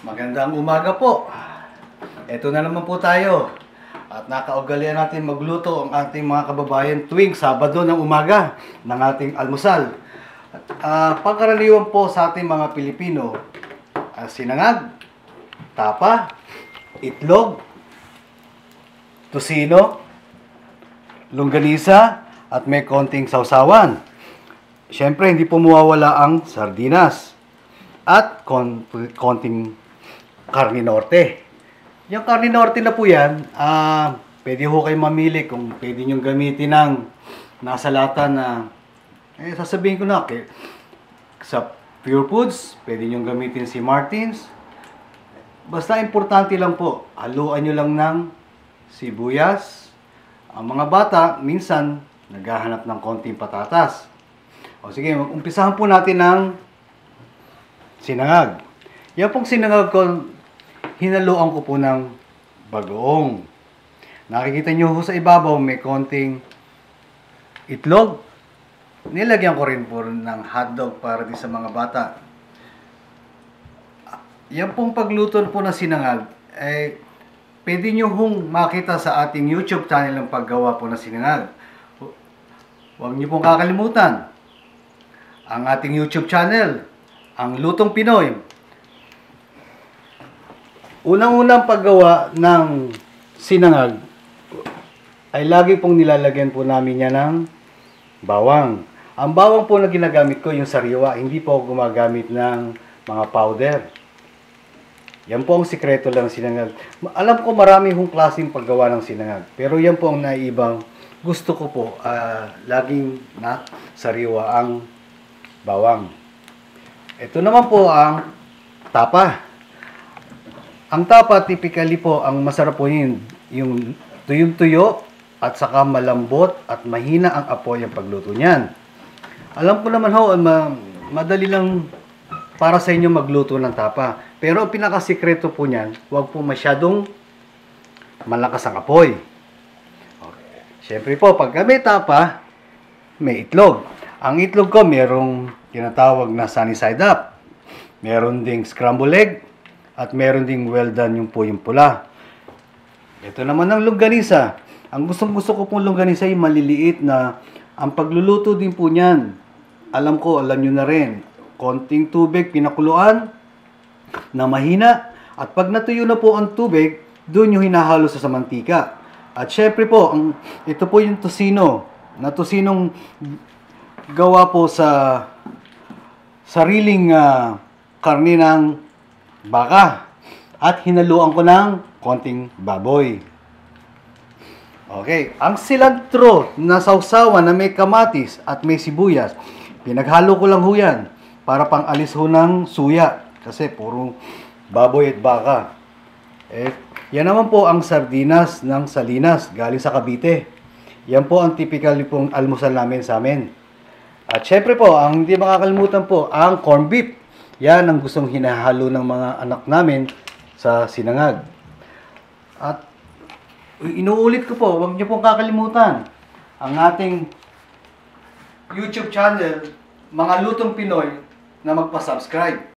Magandang umaga po. Ito na naman po tayo. At nakaugalian natin magluto ang ating mga kababayan tuwing Sabado ng umaga ng ating almusal. Pangkaraniwan po sa ating mga Pilipino, sinangag, tapa, itlog, tosino, longganisa, at may konting sausawan. Siyempre, hindi po mawawala ang sardinas at konting karne norte. Yung karne norte na po yan, pwede ho kayo mamili kung pwede nyo gamitin ng nasa lata na, sasabihin ko na, sa Pure Foods, pwede nyo gamitin si Martins. Basta importante lang po, haluan nyo lang ng sibuyas. Ang mga bata, minsan, naghahanap ng konting patatas. O sige, umpisahan po natin ng sinangag. Yan pong sinangag ko, hinaluan ko po ng bagoong. Nakikita nyo ho sa ibabaw, may konting itlog. Nilagyan ko rin po ng hotdog para din sa mga bata. Yan pong pagluto po ng sinangag, pwede nyo hong makita sa ating YouTube channel ang paggawa po ng sinangag. Huwag nyo pong kakalimutan ang ating YouTube channel, ang Lutong Pinoy. Unang-unang paggawa ng sinangag ay lagi pong nilalagyan po namin yan ng bawang. Ang bawang po na ginagamit ko yung sariwa, hindi po ako gumagamit ng mga powder. Yan po ang sikreto lang sinangag. Alam ko marami hong klaseng paggawa ng sinangag, pero yan po ang naiibang gusto ko po, laging na sariwa ang bawang. Ito naman po ang tapa. Ang tapa, typically po, ang masarap po yun, yung tuyong-tuyo at saka malambot at mahina ang apoy ang pagluto niyan. Alam ko naman ho, madali lang para sa inyo magluto ng tapa. Pero ang pinakasikreto po niyan, huwag po masyadong malakas ang apoy. Okay. Siyempre po, pag may tapa, may itlog. Ang itlog ko, merong tinatawag na sunny side up. Meron ding scrambled egg. At meron ding well done yung po yung pula. Ito naman ang longganisa. Ang gustong-gusto ko pong longganisa ay maliliit na ang pagluluto din po niyan. Alam nyo na rin. Konting tubig, pinakuluan na mahina. At pag natuyo na po ang tubig, doon yung hinahalo sa mantika. At syempre po, ito po yung tosino. Na tosinong gawa po sa sariling karne ng baka. At hinaluan ko ng konting baboy. Okay. Ang cilantro na sausawan na may kamatis at may sibuyas, pinaghalo ko lang ho yan para pang alis ho ng suya. Kasi puro baboy at baka. Yan naman po ang sardinas ng Salinas galing sa Cavite. Yan po ang typical pong almusal namin sa amin. At syempre po, ang hindi makakalimutan po, ang corned beef. Yan ang gustong hinahalo ng mga anak namin sa sinangag. At inuulit ko po, huwag niyo pong kakalimutan ang ating YouTube channel, Mga Lutong Pinoy, na magpa-subscribe.